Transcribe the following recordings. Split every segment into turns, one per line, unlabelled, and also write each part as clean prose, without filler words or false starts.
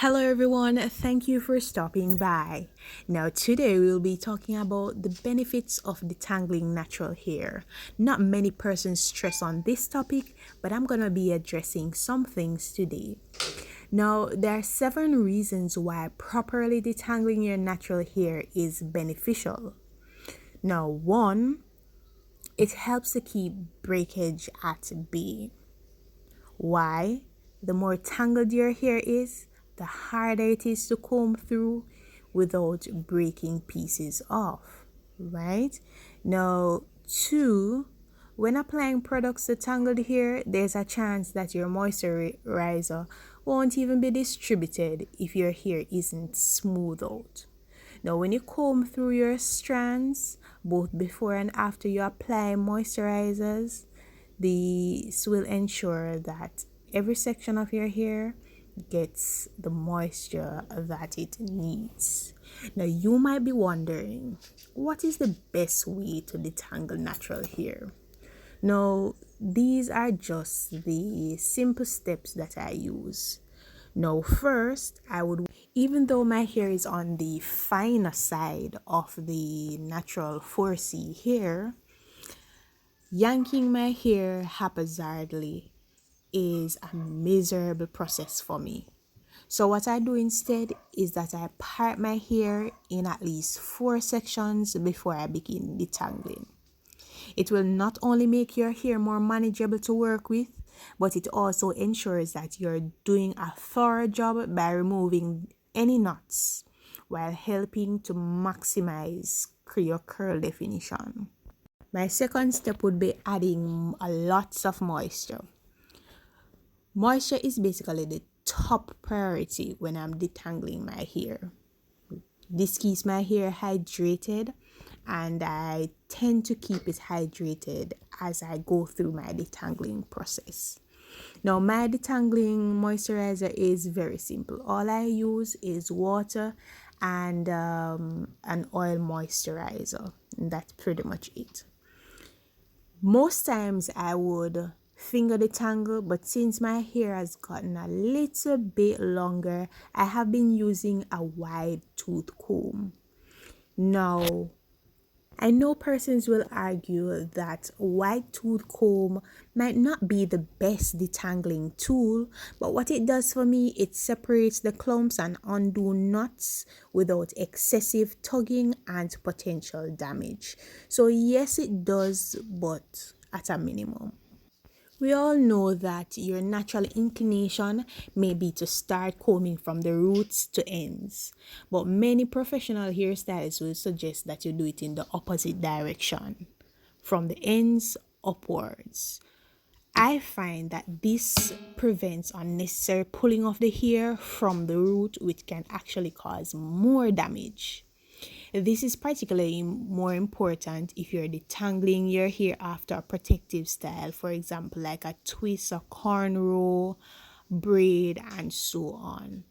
Hello everyone, thank you for stopping by. Now today we'll be talking about the benefits of detangling natural hair. Not many persons stress on this topic, but I'm gonna be addressing some things today. Now there are 7 reasons why properly detangling your natural hair is beneficial. Now 1, it helps to keep breakage at bay. Why? The more tangled your hair is, the harder it is to comb through without breaking pieces off, right? Now, 2, when applying products to tangled hair, there's a chance that your moisturizer won't even be distributed if your hair isn't smooth out. Now, when you comb through your strands, both before and after you apply moisturizers, this will ensure that every section of your hair gets the moisture that it needs. Now, you might be wondering, what is the best way to detangle natural hair? Now, these are just the simple steps that I use. Now, first, even though my hair is on the finer side of the natural 4C hair, yanking my hair haphazardly is a miserable process for me. So what I do instead is that I part my hair in at least 4 sections before I begin detangling. It will not only make your hair more manageable to work with, but it also ensures that you're doing a thorough job by removing any knots while helping to maximize your curl definition. My second step would be adding a lots of moisture. Moisture is basically the top priority when I'm detangling my hair. This keeps my hair hydrated, and I tend to keep it hydrated as I go through my detangling process. Now, my detangling moisturizer is very simple. All I use is water and an oil moisturizer. And that's pretty much it. Most times I would finger detangle, but since my hair has gotten a little bit longer, I have been using a wide tooth comb. Now, I know persons will argue that wide tooth comb might not be the best detangling tool, but what it does for me, it separates the clumps and undo knots without excessive tugging and potential damage. So yes, it does, but at a minimum. We all know that your natural inclination may be to start combing from the roots to ends, but many professional hairstylists will suggest that you do it in the opposite direction, from the ends upwards. I find that this prevents unnecessary pulling of the hair from the root, which can actually cause more damage. This is particularly more important if you're detangling your hair after a protective style, for example, like a twist, a cornrow, braid, and so on.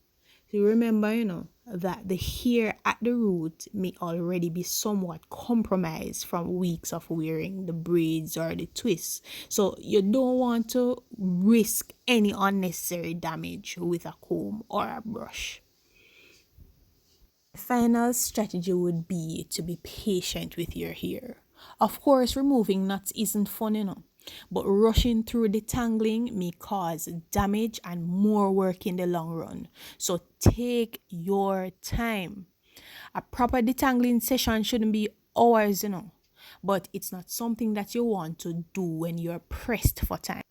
So remember, that the hair at the root may already be somewhat compromised from weeks of wearing the braids or the twists. So you don't want to risk any unnecessary damage with a comb or a brush. Final strategy would be to be patient with your hair. Of course, removing knots isn't fun, but rushing through detangling may cause damage and more work in the long run. So take your time. A proper detangling session shouldn't be hours, but it's not something that you want to do when you're pressed for time.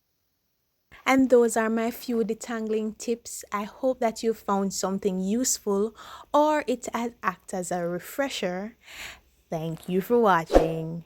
And those are my few detangling tips. I hope that you found something useful or it has acted as a refresher. Thank you for watching.